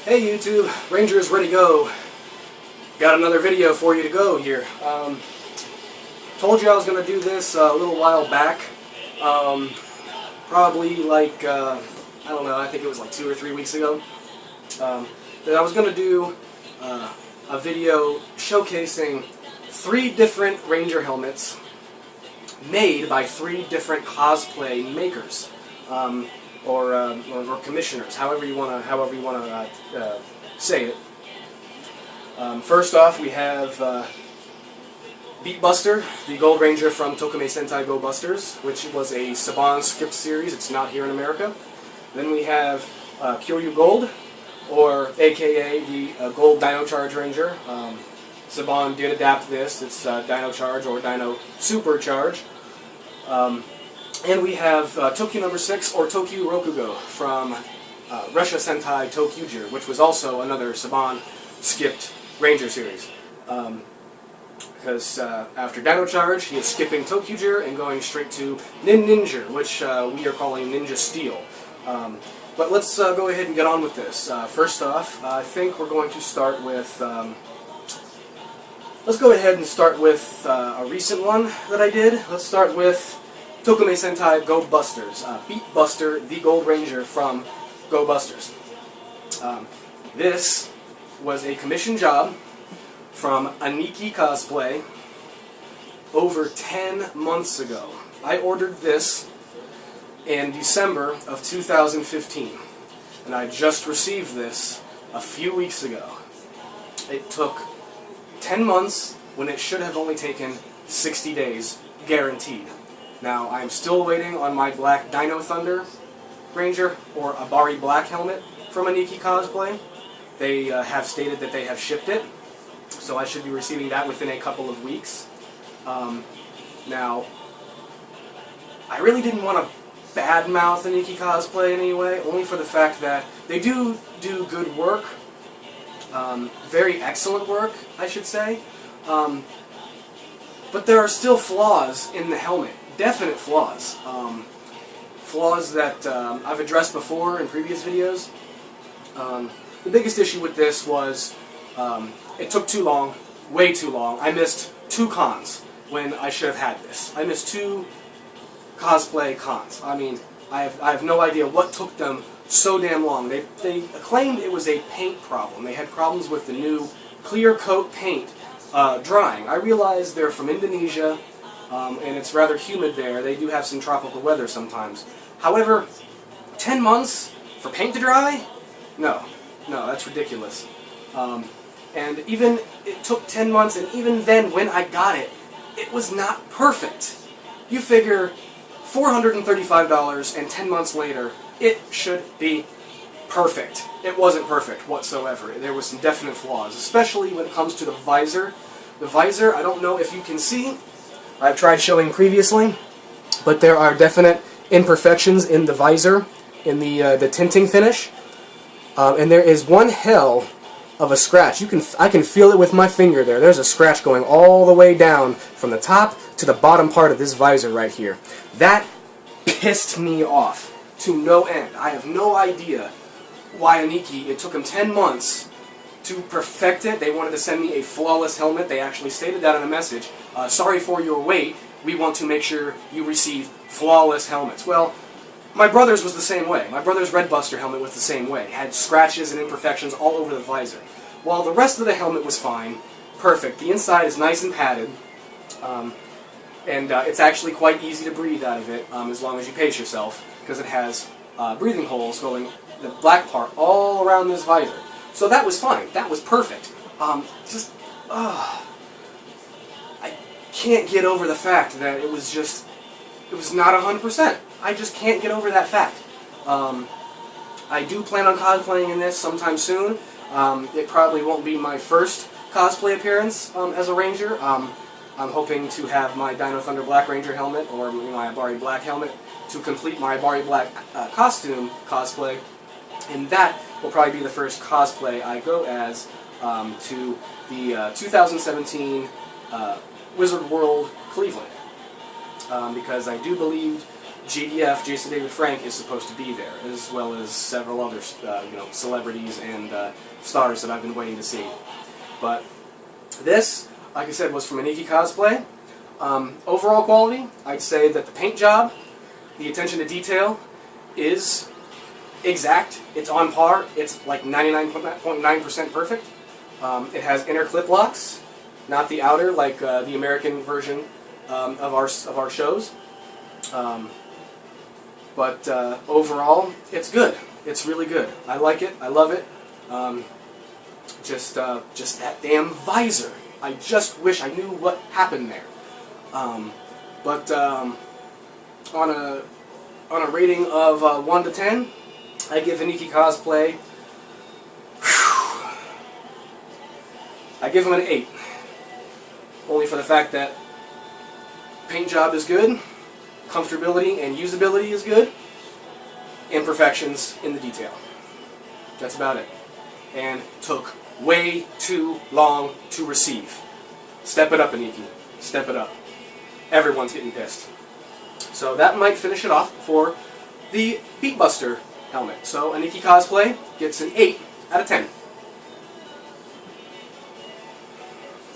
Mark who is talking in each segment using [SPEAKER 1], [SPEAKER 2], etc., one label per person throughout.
[SPEAKER 1] Hey YouTube, Ranger is ready to go. Got another video for you to go here. Told you I was going to do this a little while back. Probably like, I don't know, I think it was like 2 or 3 weeks ago. That I was going to do a video showcasing 3 different Ranger helmets made by 3 different cosplay makers. Or commissioners, however you want to say it. First off, we have Beatbuster, the Gold Ranger from Tokume Sentai Go Busters, which was a Saban script series. It's not here in America. Then we have Kyoryu Gold, or AKA the Gold Dino Charge Ranger. Saban did adapt this. It's Dino Charge or Dino Super Charge. And we have Tokyu number 6, or Tokyu Rokugo, from Russia Sentai Tokyuger, which was also another Saban skipped Ranger series. Because after Dino Charge, he is skipping Tokyuger and going straight to Ninja, which we are calling Ninja Steel. But let's go ahead and get on with this. First off, I think we're going to start with... let's go ahead and start with a recent one that I did. Let's start with Tokume Sentai Go Busters, Beatbuster, the Gold Ranger from Go Busters. This was a commission job from Anikicosplay over 10 months ago. I ordered this in December of 2015, and I just received this a few weeks ago. It took 10 months when it should have only taken 60 days, guaranteed. Now, I'm still waiting on my black Dino Thunder Ranger, or Abari Black helmet from Anikicosplay. They have stated that they have shipped it, so I should be receiving that within a couple of weeks. Now, I really didn't want to badmouth Anikicosplay in any way, only for the fact that they do good work, very excellent work, I should say, but there are still flaws in the helmet. Definite flaws. Flaws that I've addressed before in previous videos. The biggest issue with this was it took too long, way too long. I missed 2 cons when I should have had this. I missed 2 cosplay cons. I mean, I have no idea what took them so damn long. They claimed it was a paint problem. They had problems with the new clear coat paint drying. I realized they're from Indonesia. And it's rather humid there. They do have some tropical weather sometimes. However, 10 months for paint to dry? No, that's ridiculous. And even it took 10 months, and even then, when I got it, it was not perfect. You figure $435, and 10 months later, it should be perfect. It wasn't perfect whatsoever. There was some definite flaws, especially when it comes to the visor. The visor, I don't know if you can see. I've tried showing previously, but there are definite imperfections in the visor, in the tinting finish, and there is one hell of a scratch. I can feel it with my finger there. There's a scratch going all the way down from the top to the bottom part of this visor right here. That pissed me off to no end. I have no idea why Aniki, it took them 10 months to perfect it. They wanted to send me a flawless helmet. They actually stated that in a message. Sorry for your wait. We want to make sure you receive flawless helmets. Well, my brother's was the same way. My brother's Red Buster helmet was the same way. It had scratches and imperfections all over the visor. While the rest of the helmet was fine, perfect. The inside is nice and padded, and it's actually quite easy to breathe out of it as long as you pace yourself, because it has breathing holes going the black part all around this visor. So that was fine. That was perfect. I can't get over the fact that it was not 100%. I just can't get over that fact. I do plan on cosplaying in this sometime soon. It probably won't be my first cosplay appearance as a Ranger. I'm hoping to have my Dino Thunder Black Ranger helmet, or my Abari Black helmet, to complete my Abari Black costume cosplay. And that will probably be the first cosplay I go as to the 2017 Wizard World Cleveland. Because I do believe JDF, Jason David Frank, is supposed to be there, as well as several other celebrities and stars that I've been waiting to see. But this, like I said, was from Anikicosplay. Overall quality, I'd say that the paint job, the attention to detail, is exact. It's on par. It's like 99.9% perfect. It has inner clip locks, not the outer like the American version of our shows. But overall, it's good. It's really good. I like it. I love it. Just that damn visor. I just wish I knew what happened there. But on a rating of 1 to 10, I give Anikicosplay. I give him an 8. Only for the fact that paint job is good, comfortability and usability is good, imperfections in the detail. That's about it. And took way too long to receive. Step it up, Aniki. Step it up. Everyone's getting pissed. So that might finish it off for the Beatbuster helmet. So Anikicosplay gets an 8 out of 10.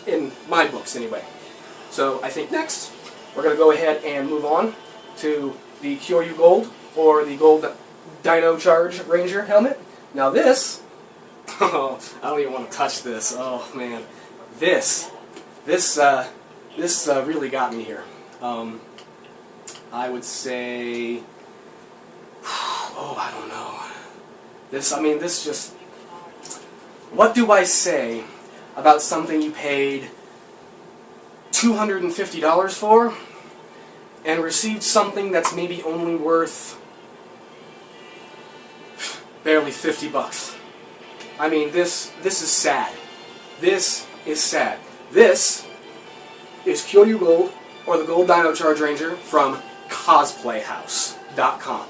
[SPEAKER 1] In my books, anyway. So I think next, we're going to go ahead and move on to the Kyoryu Gold, or the Gold Dino Charge Ranger helmet. Now this, I don't even want to touch this. Oh man, this really got me here. I would say, oh, I don't know. This just, what do I say about something you paid $250 for and received something that's maybe only worth barely 50 bucks? I mean, this is sad. This is sad. This is Kyoryu Gold, or the Gold Dino Charge Ranger, from cosplayhouse.com.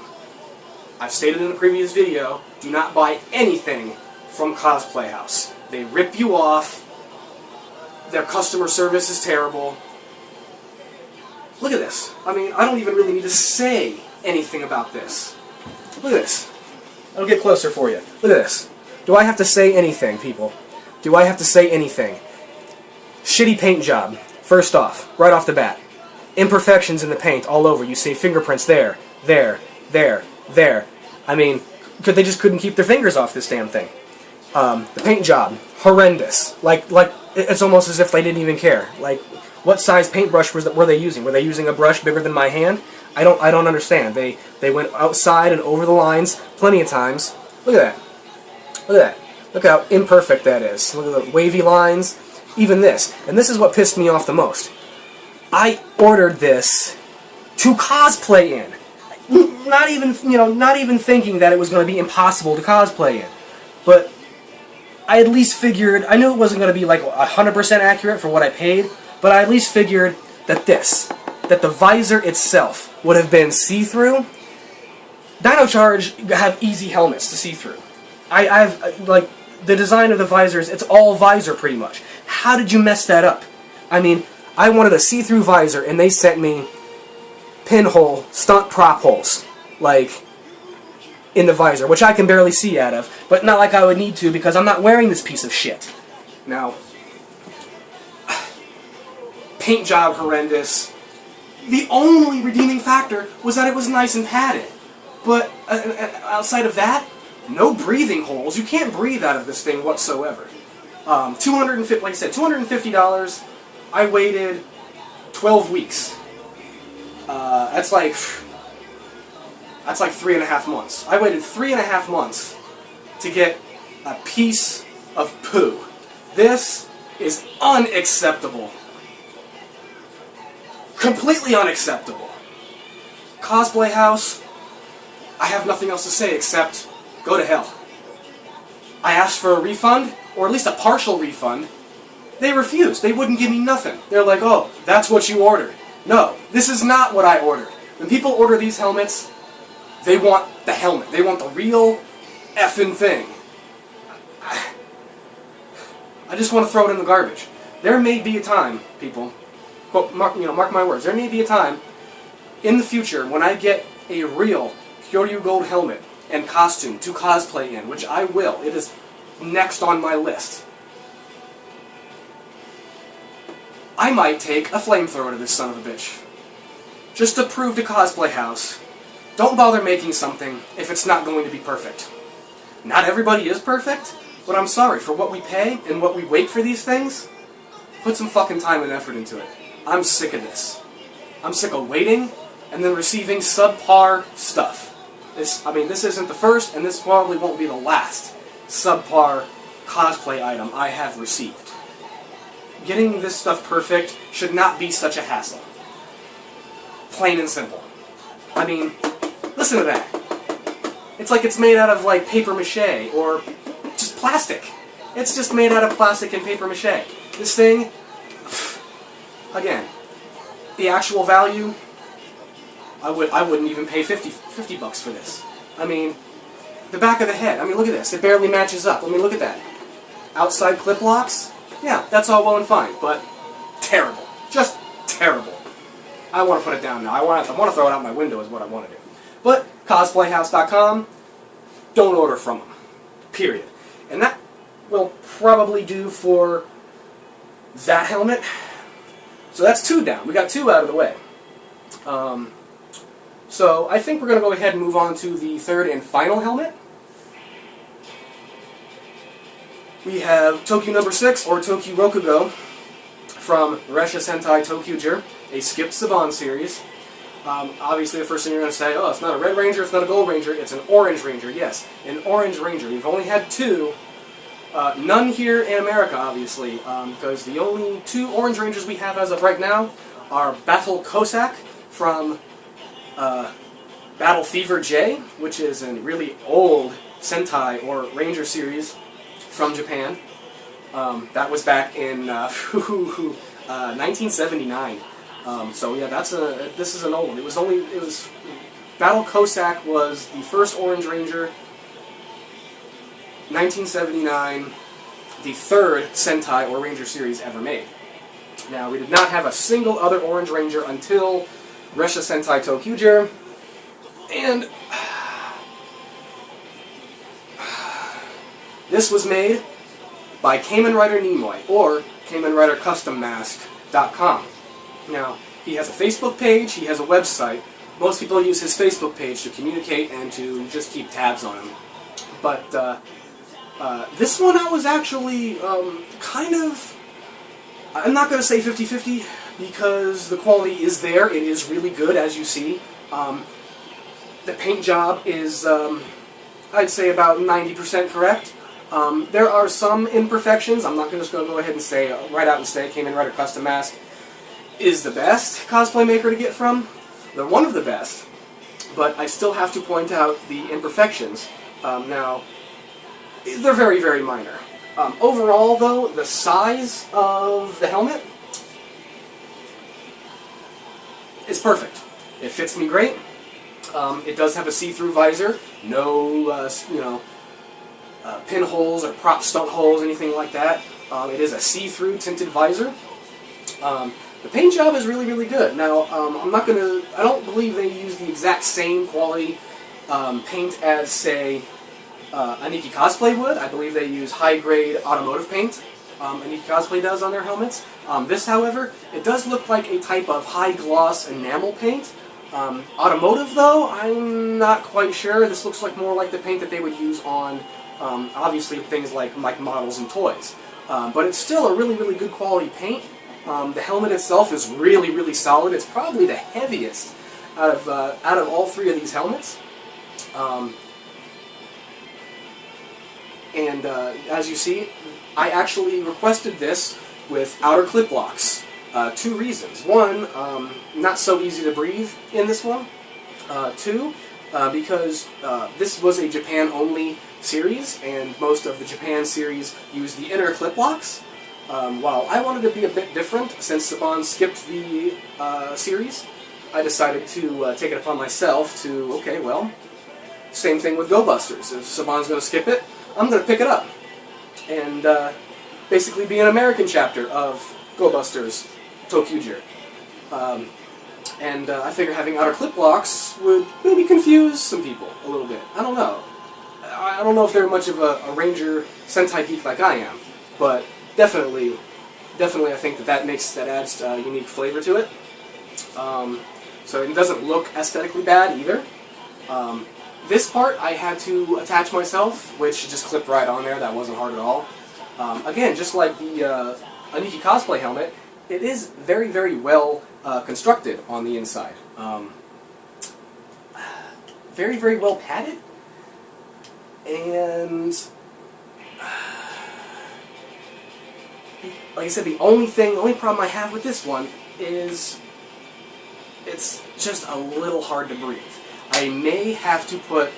[SPEAKER 1] I've stated in a previous video, do not buy anything from Cosplay House. They rip you off. Their customer service is terrible. Look at this. I mean, I don't even really need to say anything about this. Look at this. I'll get closer for you. Look at this. Do I have to say anything, people? Do I have to say anything? Shitty paint job. First off, right off the bat. Imperfections in the paint all over. You see fingerprints there, there, there, there. I mean, they just couldn't keep their fingers off this damn thing. The paint job, horrendous. Like it's almost as if they didn't even care. Like, what size paintbrush were they using? Were they using a brush bigger than my hand? I don't understand. They went outside and over the lines plenty of times. Look at that. Look at that. Look how imperfect that is. Look at the wavy lines. Even this. And this is what pissed me off the most. I ordered this to cosplay in. Not even thinking that it was going to be impossible to cosplay in. But I at least figured, I knew it wasn't going to be like 100% accurate for what I paid, but I at least figured that that the visor itself would have been see-through. Dino Charge have easy helmets to see through. I've like, the design of the visors, it's all visor pretty much. How did you mess that up? I mean, I wanted a see-through visor and they sent me pinhole, stunt prop holes, like, in the visor, which I can barely see out of, but not like I would need to because I'm not wearing this piece of shit. Now, paint job horrendous. The only redeeming factor was that it was nice and padded. But outside of that, no breathing holes. You can't breathe out of this thing whatsoever. $250, like I said, $250. I waited 12 weeks. That's like 3.5 months. I waited 3.5 months to get a piece of poo. This is unacceptable. Completely unacceptable. Cosplay House, I have nothing else to say except go to hell. I asked for a refund, or at least a partial refund. They refused. They wouldn't give me nothing. They're like, oh, that's what you ordered. No, this is not what I ordered. When people order these helmets, they want the helmet. They want the real effing thing. I just want to throw it in the garbage. There may be a time, people, quote, mark my words, there may be a time in the future when I get a real Kyoryu Gold helmet and costume to cosplay in, which I will. It is next on my list. I might take a flamethrower to this son of a bitch. Just to prove to Cosplay House, don't bother making something if it's not going to be perfect. Not everybody is perfect, but I'm sorry, for what we pay and what we wait for these things, put some fucking time and effort into it. I'm sick of this. I'm sick of waiting and then receiving subpar stuff. This isn't the first, and this probably won't be the last subpar cosplay item I have received. Getting this stuff perfect should not be such a hassle. Plain and simple. I mean, listen to that. It's like it's made out of, like, paper mache, or just plastic. It's just made out of plastic and paper mache. This thing, again, the actual value, I wouldn't even pay 50 bucks for this. I mean, the back of the head, I mean, look at this. It barely matches up. I mean, look at that. Outside clip locks, yeah, that's all well and fine, but terrible. Just terrible. I want to put it down now. I want to throw it out my window is what I want to do. But cosplayhouse.com, don't order from them. Period. And that will probably do for that helmet. So that's 2 down. We got 2 out of the way. So I think we're going to go ahead and move on to the 3rd and final helmet. We have Tokyo number 6, or Tokyo Rokugo, from Resha Sentai Tokyuger, a skipped Saban series. Obviously the first thing you're going to say, oh, it's not a Red Ranger, it's not a Gold Ranger, it's an Orange Ranger. Yes, an Orange Ranger. We've only had 2. None here in America, obviously, because the only 2 Orange Rangers we have as of right now are Battle Cossack from Battle Fever J, which is a really old Sentai or Ranger series from Japan. That was back in 1979. So yeah, this is an old one. It was Battle Cossack was the first Orange Ranger, 1979, the 3rd Sentai or Ranger series ever made. Now, we did not have a single other Orange Ranger until Resha Sentai Tokyuger, and this was made by Kamen Rider Nimoy, or Kamen Rider Custum Mask.com. Now, he has a Facebook page, he has a website. Most people use his Facebook page to communicate and to just keep tabs on him. But this one I was actually kind of, I'm not going to say 50-50, because the quality is there. It is really good, as you see. The paint job is, I'd say, about 90% correct. There are some imperfections. I'm not just going to go ahead and say, right out and say, Kamen Rider Custom Mask is the best cosplay maker to get from. They're one of the best, but I still have to point out the imperfections. Now, they're very, very minor. Overall, though, the size of the helmet is perfect. It fits me great. It does have a see-through visor. No, pinholes or prop stunt holes, anything like that. It is a see-through tinted visor. The paint job is really, really good. Now, I don't believe they use the exact same quality paint as, say, Anikicosplay would. I believe they use high-grade automotive paint. Anikicosplay does on their helmets. This, however, it does look like a type of high-gloss enamel paint. Automotive, though, I'm not quite sure. This looks like more like the paint that they would use on, obviously, things like models and toys. But it's still a really, really good quality paint. The helmet itself is really, really solid. It's probably the heaviest out of all 3 of these helmets. And as you see, I actually requested this with outer clip locks. 2 reasons. 1, not so easy to breathe in this one. 2, because this was a Japan-only series, and most of the Japan series use the inner clip locks. While I wanted to be a bit different, since Saban skipped the series, I decided to take it upon myself to, okay, well, same thing with Go Busters. If Saban's going to skip it, I'm going to pick it up. And basically be an American chapter of Go Busters Tokyuger. I figure having outer clip locks would maybe confuse some people a little bit. I don't know. I don't know if they're much of a Ranger Sentai geek like I am, but definitely I think that adds a unique flavor to it. So it doesn't look aesthetically bad either. This part I had to attach myself, which just clipped right on there. That wasn't hard at all. Again, just like the Anikicosplay helmet, it is very, very well constructed on the inside. Very, very well padded. And like I said, the only problem I have with this one is it's just a little hard to breathe. I may have to put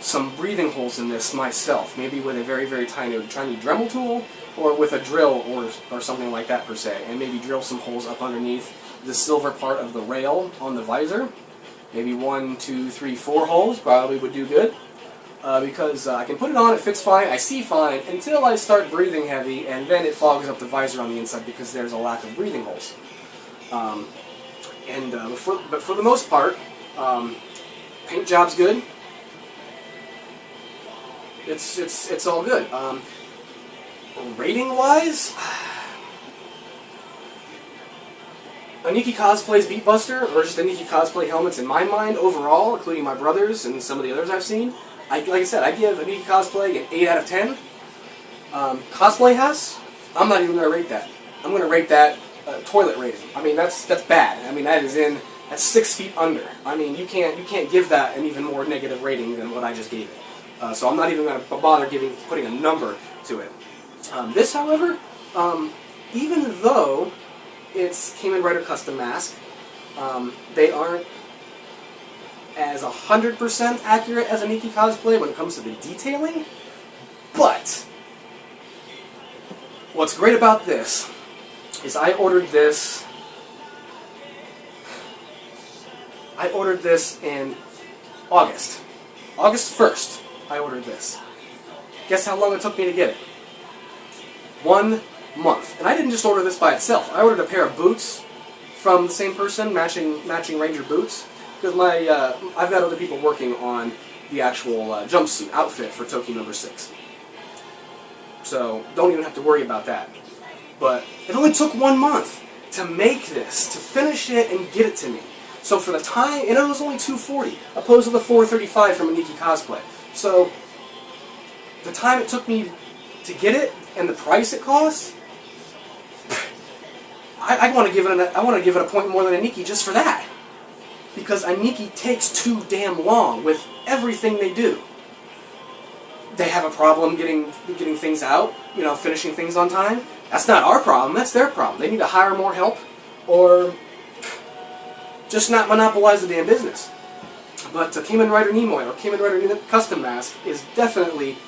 [SPEAKER 1] some breathing holes in this myself, maybe with a very, very tiny Dremel tool, or with a drill or something like that per se, and maybe drill some holes up underneath the silver part of the rail on the visor. Maybe 1, 2, 3, 4 holes probably would do good. Because I can put it on, it fits fine, I see fine, until I start breathing heavy, and then it fogs up the visor on the inside because there's a lack of breathing holes. But for the most part, paint job's good. It's all good. Rating-wise, Anikicosplays Beatbuster, or just Anikicosplay helmets in my mind overall, including my brothers and some of the others I've seen, like I said, I give Anikicosplay an 8 out of 10. Cosplay House, I'm not even going to rate that. I'm going to rate that toilet rating. I mean, that's bad. I mean, that's 6 feet under. I mean, you can't give that an even more negative rating than what I just gave it. So I'm not even going to bother putting a number to it. This, however, even though it's Kamen Rider Custom Mask, they aren't as 100% accurate as Anikicosplay when it comes to the detailing, but what's great about this is I ordered this in August 1st. I ordered this. Guess how long it took me to get it? 1 month. And I didn't just order this by itself. I ordered a pair of boots from the same person, matching Ranger boots, because I've got other people working on the actual jumpsuit outfit for Toki number 6. So don't even have to worry about that. But it only took 1 month to make this, to finish it and get it to me. So for the time, and it was only $240, opposed to the $435 from Anikicosplay. So the time it took me to get it and the price it costs, I want to give it a point more than Aniki just for that. Because Aniki takes too damn long with everything they do. They have a problem getting things out, finishing things on time. That's not our problem, that's their problem. They need to hire more help, or just not monopolize the damn business. But Kamen Rider Nimoy, or Kamen Rider Custom Mask, is definitely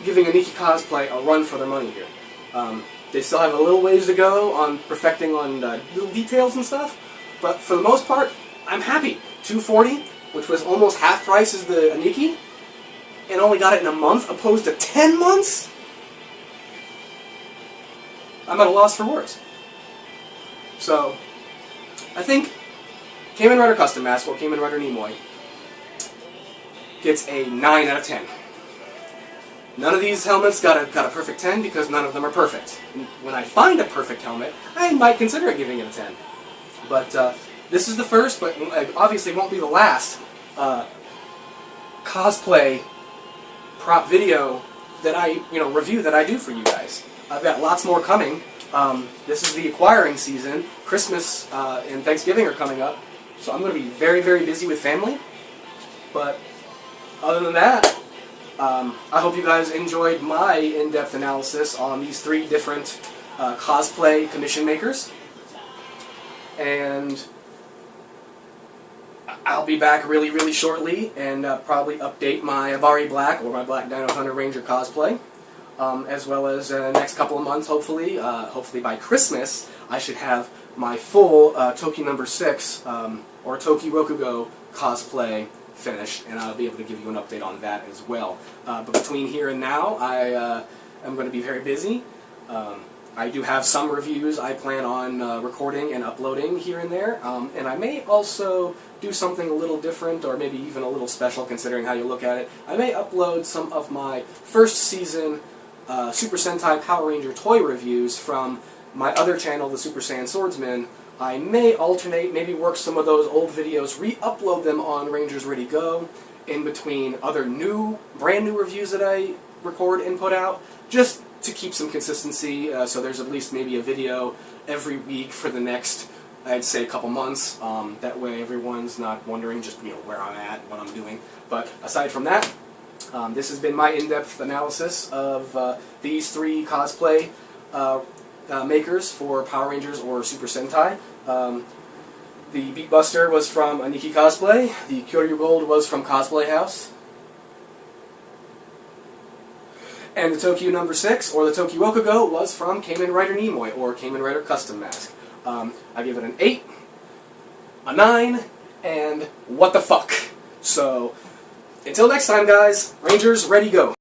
[SPEAKER 1] giving Anikicosplay a run for their money here. They still have a little ways to go on perfecting on little details and stuff, but for the most part, I'm happy. $240, which was almost half price as the Aniki, and only got it in a month, opposed to 10 months? I'm at a loss for words. So, I think Kamen Rider Custom Mask, or Kamen Rider Nimoy, gets a 9 out of 10. None of these helmets got a perfect 10 because none of them are perfect. And when I find a perfect helmet, I might consider giving it a 10. But this is the first, but obviously won't be the last cosplay prop video that review that I do for you guys. I've got lots more coming. This is the acquiring season. Christmas and Thanksgiving are coming up, so I'm going to be very, very busy with family. But other than that, I hope you guys enjoyed my in-depth analysis on these 3 different cosplay commission makers. And I'll be back really, really shortly and probably update my Avari Black, or my Black Dino Hunter Ranger cosplay, as well as the next couple of months, hopefully. Hopefully by Christmas, I should have my full Toki number 6, or Toki Rokugo cosplay finished, and I'll be able to give you an update on that as well. But between here and now, I am going to be very busy. I do have some reviews I plan on recording and uploading here and there, and I may also do something a little different, or maybe even a little special considering how you look at it. I may upload some of my first season Super Sentai Power Ranger toy reviews from my other channel, the Super Saiyan Swordsman. I may alternate, maybe work some of those old videos, re-upload them on Rangers Ready Go, in between other brand new reviews that I record and put out, just to keep some consistency, so there's at least maybe a video every week for the next, I'd say, couple months. That way everyone's not wondering just where I'm at, what I'm doing. But aside from that, this has been my in-depth analysis of these 3 cosplay makers for Power Rangers or Super Sentai. The Beatbuster was from Anikicosplay. The Kyoryu Gold was from Cosplay House. And the Tokyo number 6, or the Tokyo Go, was from Kamen Rider Nimoy, or Kamen Rider Custum Mask. I give it an 8, a 9, and what the fuck. So, until next time, guys, Rangers, ready, go.